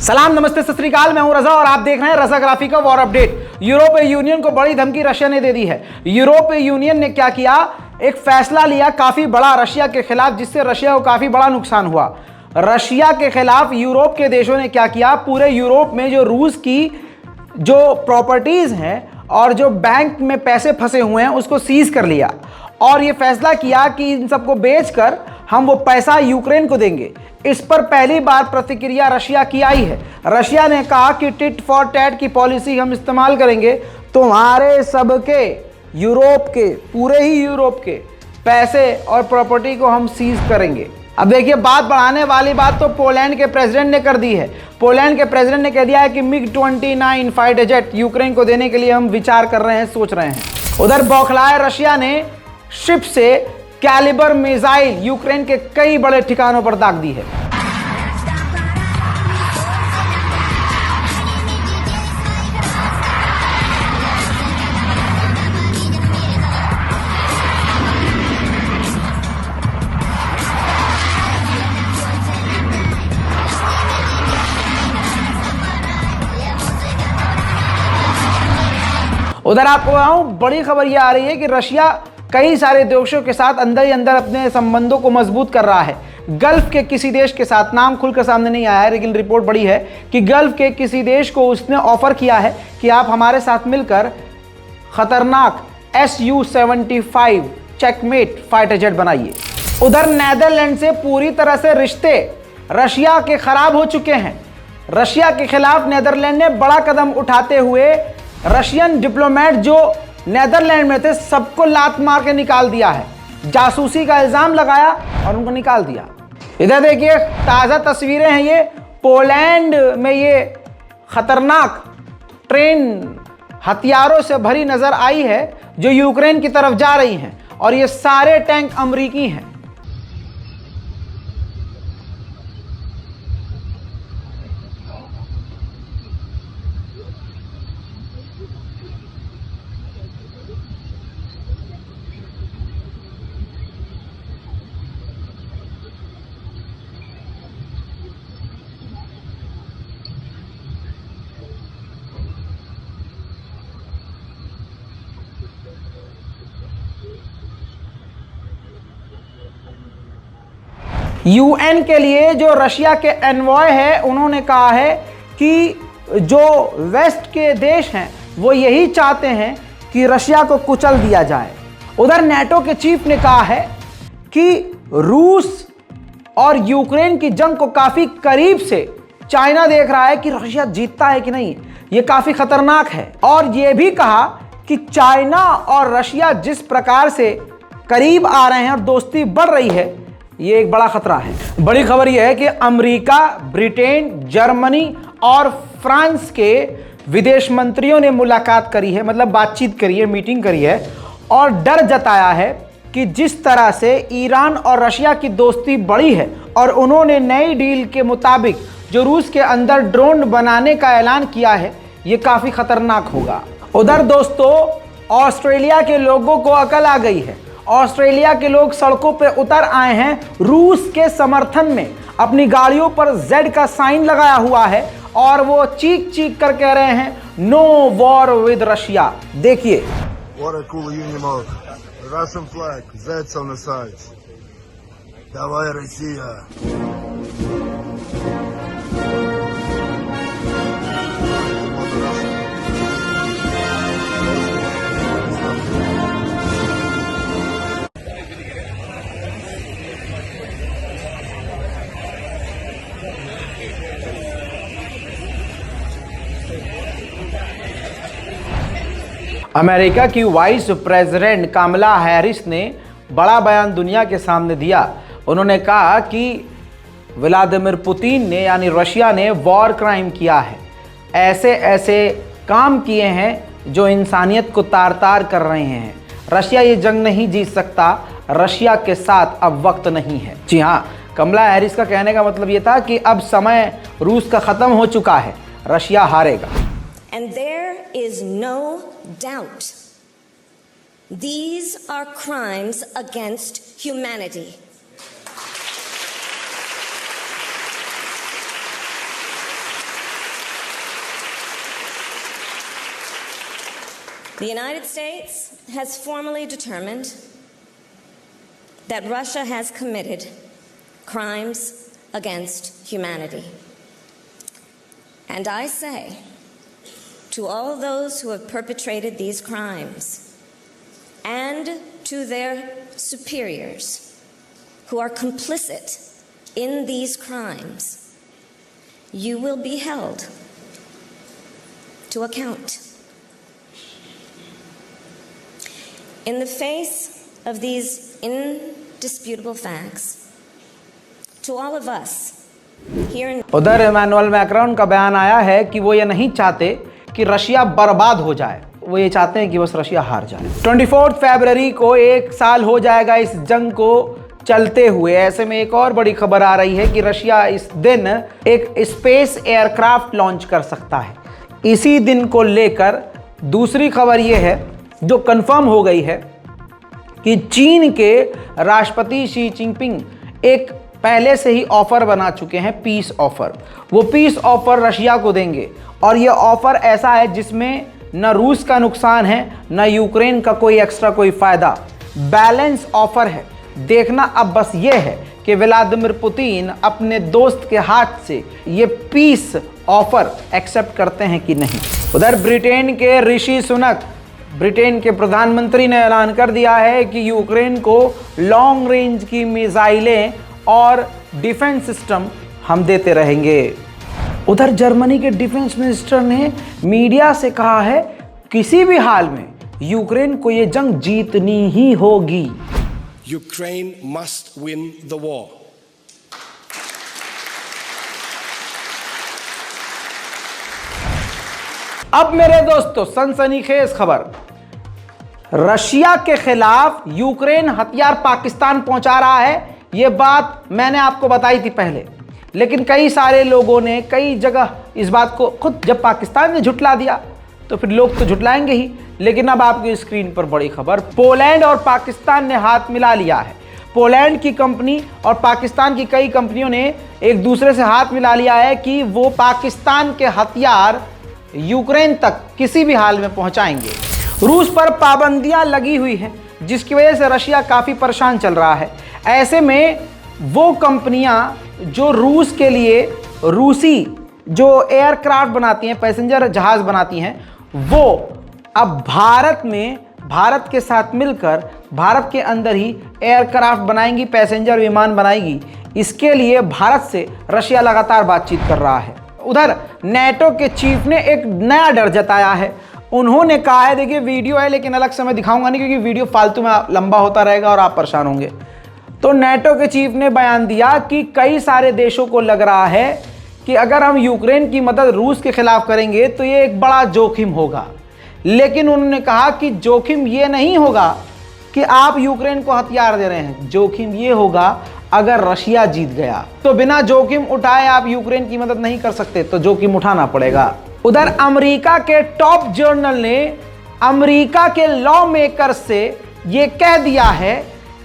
सलाम, नमस्ते, सत श्री अकाल। मैं हूं रजा और आप देख रहे हैं रजाग्राफी का वॉर अपडेट। यूरोपीय यूनियन को बड़ी धमकी रशिया ने दे दी है। यूरोपीय यूनियन ने क्या किया, एक फैसला लिया काफी बड़ा रशिया के खिलाफ, जिससे रशिया को काफी बड़ा नुकसान हुआ। रशिया के खिलाफ यूरोप के देशों ने क्या किया, पूरे यूरोप में जो रूस की जो प्रॉपर्टीज हैं और जो बैंक में पैसे फंसे हुए हैं उसको सीज कर लिया और ये फैसला किया कि इन सबको बेचकर हम वो पैसा यूक्रेन को देंगे। इस पर पहली बार प्रतिक्रिया रशिया की आई है। रशिया ने कहा कि टिट फॉर टैट की पॉलिसी हम इस्तेमाल करेंगे, तुम्हारे सबके यूरोप के, पूरे ही यूरोप के पैसे और प्रॉपर्टी को हम सीज करेंगे। अब देखिए, बात बढ़ाने वाली बात तो पोलैंड के प्रेसिडेंट ने कर दी है। पोलैंड के प्रेसिडेंट ने कह दिया है कि MiG-29 फाइटर जेट यूक्रेन को देने के लिए हम विचार कर रहे हैं, सोच रहे हैं। उधर बौखलाए रशिया ने शिप से कैलिबर मिसाइल यूक्रेन के कई बड़े ठिकानों पर दाग दी है। उधर आपको बताऊं, बड़ी खबर यह आ रही है कि रशिया कई सारे देशों के साथ अंदर ही अंदर अपने संबंधों को मजबूत कर रहा है। गल्फ के किसी देश के साथ, नाम खुलकर सामने नहीं आया है लेकिन रिपोर्ट बड़ी है कि गल्फ के किसी देश को उसने ऑफर किया है कि आप हमारे साथ मिलकर खतरनाक Su-75 चेकमेट फाइटर जेट बनाइए। उधर नेदरलैंड से पूरी तरह से रिश्ते रशिया के खराब हो चुके हैं। रशिया के खिलाफ नेदरलैंड ने बड़ा कदम उठाते हुए रशियन डिप्लोमेट जो नेदरलैंड में थे सबको लात मार के निकाल दिया है। जासूसी का इल्जाम लगाया और उनको निकाल दिया। इधर देखिए, ताज़ा तस्वीरें हैं ये। पोलैंड में ये खतरनाक ट्रेन हथियारों से भरी नजर आई है जो यूक्रेन की तरफ जा रही हैं और ये सारे टैंक अमेरिकी हैं। यूएन के लिए जो रशिया के एनवॉय है, उन्होंने कहा है कि जो वेस्ट के देश हैं वो यही चाहते हैं कि रशिया को कुचल दिया जाए। उधर नेटो के चीफ ने कहा है कि रूस और यूक्रेन की जंग को काफी करीब से चाइना देख रहा है कि रशिया जीतता है कि नहीं। ये काफी खतरनाक है। और ये भी कहा कि चाइना और रशिया जिस प्रकार से करीब आ रहे हैं और दोस्ती बढ़ रही है, ये एक बड़ा खतरा है। बड़ी खबर यह है कि अमेरिका, ब्रिटेन, जर्मनी और फ्रांस के विदेश मंत्रियों ने मुलाकात करी है, मतलब बातचीत करी है, मीटिंग करी है और डर जताया है कि जिस तरह से ईरान और रशिया की दोस्ती बढ़ी है और उन्होंने नई डील के मुताबिक जो रूस के अंदर ड्रोन बनाने का ऐलान किया है, ये काफी खतरनाक होगा। उधर दोस्तों, ऑस्ट्रेलिया के लोगों को अकल आ गई है। ऑस्ट्रेलिया के लोग सड़कों पे उतर आए हैं रूस के समर्थन में। अपनी गाड़ियों पर Z का साइन लगाया हुआ है और वो चीख चीख कर कह रहे हैं नो वॉर विद रशिया। देखिए, What a cool union, Russian flag, Z's on the sides. Давай, Россия. America की वाइस प्रेसिडेंट कमला हैरिस ने बड़ा बयान दुनिया के सामने दिया। उन्होंने कहा कि व्लादिमीर पुतिन ने, यानी रशिया ने वॉर क्राइम किया है, ऐसे ऐसे काम किए हैं जो इंसानियत को तार तार कर रहे हैं। रशिया ये जंग नहीं जीत सकता, रशिया के साथ अब वक्त नहीं है। जी हाँ, कमला हैरिस का कहने का मतलब ये था कि अब समय रूस का ख़त्म हो चुका है, रशिया हारेगा। And there is no doubt. These are crimes against humanity. The United States has formally determined that Russia has committed crimes against humanity. And I say to all those who have perpetrated these crimes and to their superiors who are complicit in these crimes, you will be held to account. In the face of these indisputable facts, to all of us here in उधर Emmanuel Macron का बयान आया है कि वो ये नहीं चाहते कि रशिया बर्बाद हो जाए, वो ये चाहते हैं कि बस रशिया हार जाए। 24 फरवरी को 1 साल हो जाएगा इस जंग को चलते हुए। ऐसे में एक और बड़ी खबर आ रही है कि रशिया इस दिन एक स्पेस एयरक्राफ्ट लॉन्च कर सकता है। इसी दिन को लेकर दूसरी खबर ये है जो कंफर्म हो गई है कि चीन के राष्ट्रपति शी जिनपिंग एक पहले से ही ऑफर बना चुके हैं, पीस ऑफर। वो पीस ऑफर रशिया को देंगे और ये ऑफर ऐसा है जिसमें न रूस का नुकसान है न यूक्रेन का कोई एक्स्ट्रा कोई फायदा, बैलेंस ऑफर है। देखना अब बस ये है कि व्लादिमीर पुतिन अपने दोस्त के हाथ से ये पीस ऑफर एक्सेप्ट करते हैं कि नहीं। उधर ब्रिटेन के ऋषि सुनक, ब्रिटेन के प्रधानमंत्री ने ऐलान कर दिया है कि यूक्रेन को लॉन्ग रेंज की मिसाइलें और डिफेंस सिस्टम हम देते रहेंगे। उधर जर्मनी के डिफेंस मिनिस्टर ने मीडिया से कहा है किसी भी हाल में यूक्रेन को ये जंग जीतनी ही होगी। Ukraine must win the war. अब मेरे दोस्तों सनसनीखेज खबर, रशिया के खिलाफ यूक्रेन हथियार पाकिस्तान पहुंचा रहा है। यह बात मैंने आपको बताई थी पहले, लेकिन कई सारे लोगों ने कई जगह इस बात को खुद जब पाकिस्तान ने झुठला दिया तो फिर लोग तो झुठलाएंगे ही। लेकिन अब आपकी स्क्रीन पर बड़ी खबर, पोलैंड और पाकिस्तान ने हाथ मिला लिया है। पोलैंड की कंपनी और पाकिस्तान की कई कंपनियों ने एक दूसरे से हाथ मिला लिया है कि वो पाकिस्तान के हथियार यूक्रेन तक किसी भी हाल में पहुंचाएंगे। रूस पर पाबंदियां लगी हुई हैं जिसकी वजह से रशिया काफ़ी परेशान चल रहा है। ऐसे में वो कंपनियां जो रूस के लिए रूसी जो एयरक्राफ्ट बनाती हैं, पैसेंजर जहाज़ बनाती हैं, वो अब भारत में भारत के साथ मिलकर भारत के अंदर ही एयरक्राफ्ट बनाएंगी, पैसेंजर विमान बनाएगी। इसके लिए भारत से रशिया लगातार बातचीत कर रहा है। उधर नेटो के चीफ ने एक नया डर जताया है। उन्होंने कहा है, देखिए वीडियो है लेकिन अलग समय दिखाऊंगा नहीं क्योंकि वीडियो फालतू में लंबा होता रहेगा और आप परेशान होंगे। तो नेटो के चीफ ने बयान दिया कि कई सारे देशों को लग रहा है कि अगर हम यूक्रेन की मदद रूस के खिलाफ करेंगे तो ये एक बड़ा जोखिम होगा। लेकिन उन्होंने कहा कि जोखिम ये नहीं होगा कि आप यूक्रेन को हथियार दे रहे हैं, जोखिम ये होगा अगर रशिया जीत गया तो बिना जोखिम उठाए आप यूक्रेन की मदद नहीं कर सकते, तो जोखिम उठाना पड़ेगा। उधर अमेरिका के टॉप जर्नल ने अमेरिका के लॉ मेकर से ये कह दिया है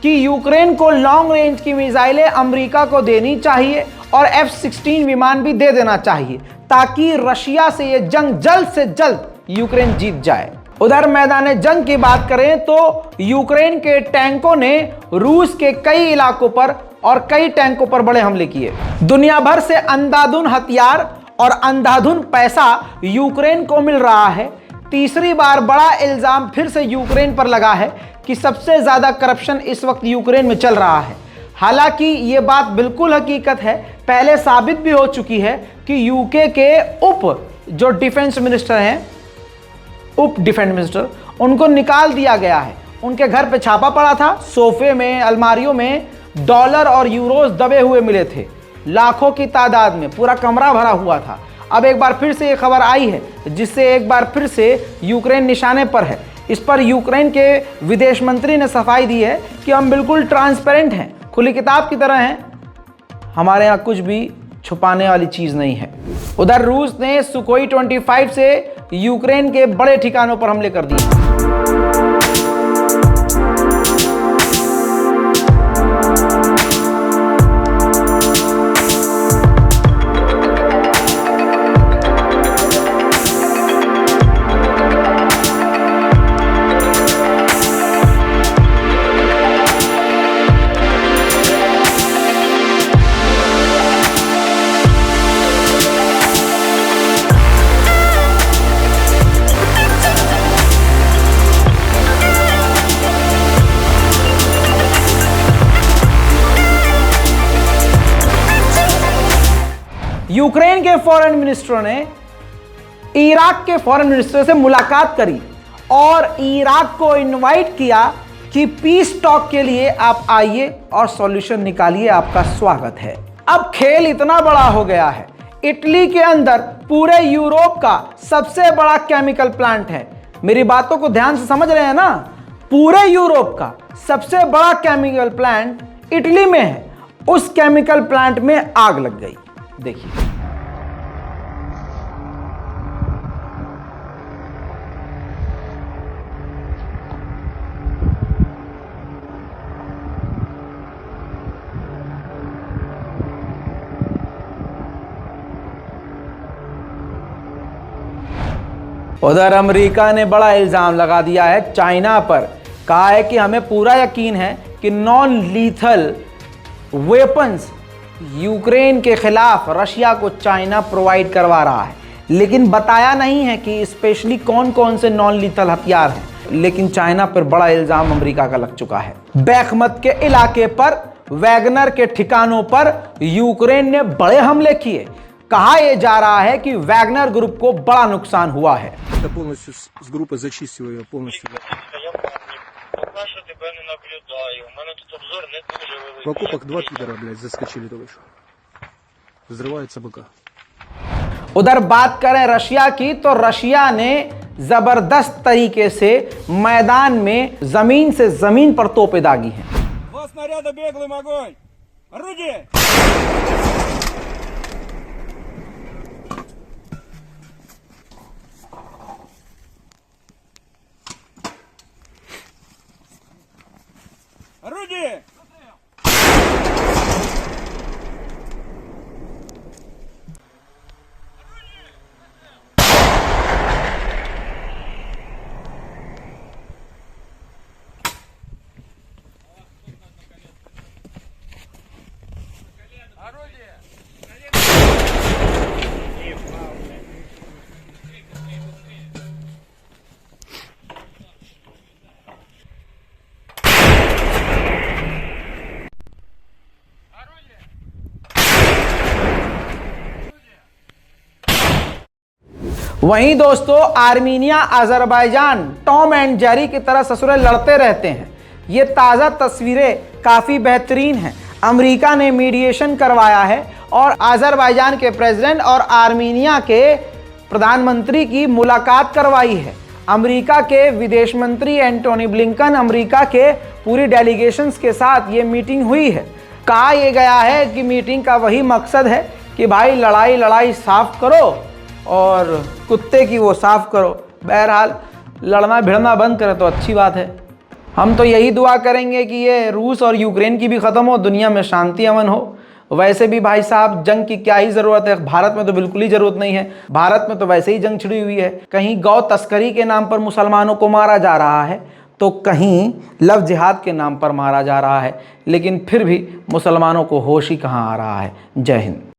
कि यूक्रेन को लॉन्ग रेंज की मिसाइलें अमेरिका को देनी चाहिए और F-16 विमान भी दे देना चाहिए ताकि रशिया से ये जंग जल्द से जल्द यूक्रेन जीत जाए। उधर मैदान जंग की बात करें तो यूक्रेन के टैंकों ने रूस के कई इलाकों पर और कई टैंकों पर बड़े हमले किए। दुनिया भर से अंधाधुन हथियार और अंधाधुन पैसा यूक्रेन को मिल रहा है। तीसरी बार बड़ा इल्जाम फिर से यूक्रेन पर लगा है कि सबसे ज्यादा करप्शन इस वक्त यूक्रेन में चल रहा है। हालांकि ये बात बिल्कुल हकीकत है, पहले साबित भी हो चुकी है कि यूके के जो डिफेंस मिनिस्टर हैं, उप डिफेंस मिनिस्टर, उनको निकाल दिया गया है। उनके घर पे छापा पड़ा था, सोफे में, अलमारियों में डॉलर और यूरोज दबे हुए मिले थे, लाखों की तादाद में, पूरा कमरा भरा हुआ था। अब एक बार फिर से ये खबर आई है जिससे एक बार फिर से यूक्रेन निशाने पर है। इस पर यूक्रेन के विदेश मंत्री ने सफाई दी है कि हम बिल्कुल ट्रांसपेरेंट हैं, खुली किताब की तरह हैं, हमारे यहाँ कुछ भी छुपाने वाली चीज़ नहीं है। उधर रूस ने सुखोई 25 से यूक्रेन के बड़े ठिकानों पर हमले कर दिए। यूक्रेन के फॉरेन मिनिस्टरों ने इराक के फॉरेन मिनिस्टर से मुलाकात करी और इराक को इनवाइट किया कि पीस टॉक के लिए आप आइए और सॉल्यूशन निकालिए, आपका स्वागत है। अब खेल इतना बड़ा हो गया है, इटली के अंदर पूरे यूरोप का सबसे बड़ा केमिकल प्लांट है। मेरी बातों को ध्यान से समझ रहे हैं ना? पूरे यूरोप का सबसे बड़ा केमिकल प्लांट इटली में है। उस केमिकल प्लांट में आग लग गई। देखिए, उधर अमेरिका ने बड़ा इल्जाम लगा दिया है चाइना पर। कहा है कि हमें पूरा यकीन है कि नॉन लीथल वेपन्स यूक्रेन के खिलाफ रशिया को चाइना प्रोवाइड करवा रहा है, लेकिन बताया नहीं है कि स्पेशली कौन कौन से नॉन लीथल हथियार हैं। लेकिन चाइना पर बड़ा इल्जाम अमेरिका का लग चुका है। बैखमत के इलाके पर वैगनर के ठिकानों पर यूक्रेन ने बड़े हमले किए। कहा यह जा रहा है कि वैगनर ग्रुप को बड़ा नुकसान हुआ है। Полностью с группой зачистил ее полностью. Пока що тебе не наблюдаю. У мене тут обзор не дуже В великий. окопах два пидора, блядь, заскочили только что. Взрывается БК. उधर बात करें रशिया की, तो रशिया ने जबरदस्त तरीके से मैदान में जमीन से जमीन पर तोपें दागी हैं। Два снаряда беглым огонь! Орудие! Орудие! वहीं दोस्तों, Armenia Azerbaijan Tom and Jerry की तरह ससुरे लड़ते रहते हैं। ये ताज़ा तस्वीरें काफ़ी बेहतरीन हैं। अमेरिका ने मीडिएशन करवाया है और अजरबैजान के प्रेसिडेंट और आर्मीनिया के प्रधानमंत्री की मुलाकात करवाई है। अमेरिका के विदेश मंत्री एंटोनी ब्लिंकन, अमेरिका के पूरी डेलीगेशंस के साथ ये मीटिंग हुई है। कहा यह गया है कि मीटिंग का वही मकसद है कि भाई लड़ाई साफ करो और कुत्ते की वो साफ करो। बहरहाल लड़ना भिड़ना बंद करें तो अच्छी बात है। हम तो यही दुआ करेंगे कि ये रूस और यूक्रेन की भी ख़त्म हो, दुनिया में शांति अमन हो। वैसे भी भाई साहब जंग की क्या ही ज़रूरत है, भारत में तो बिल्कुल ही ज़रूरत नहीं है। भारत में तो वैसे ही जंग छिड़ी हुई है। कहीं गौ तस्करी के नाम पर मुसलमानों को मारा जा रहा है, तो कहीं लव जिहाद के नाम पर मारा जा रहा है, लेकिन फिर भी मुसलमानों को होश ही कहाँ आ रहा है। जय हिंद।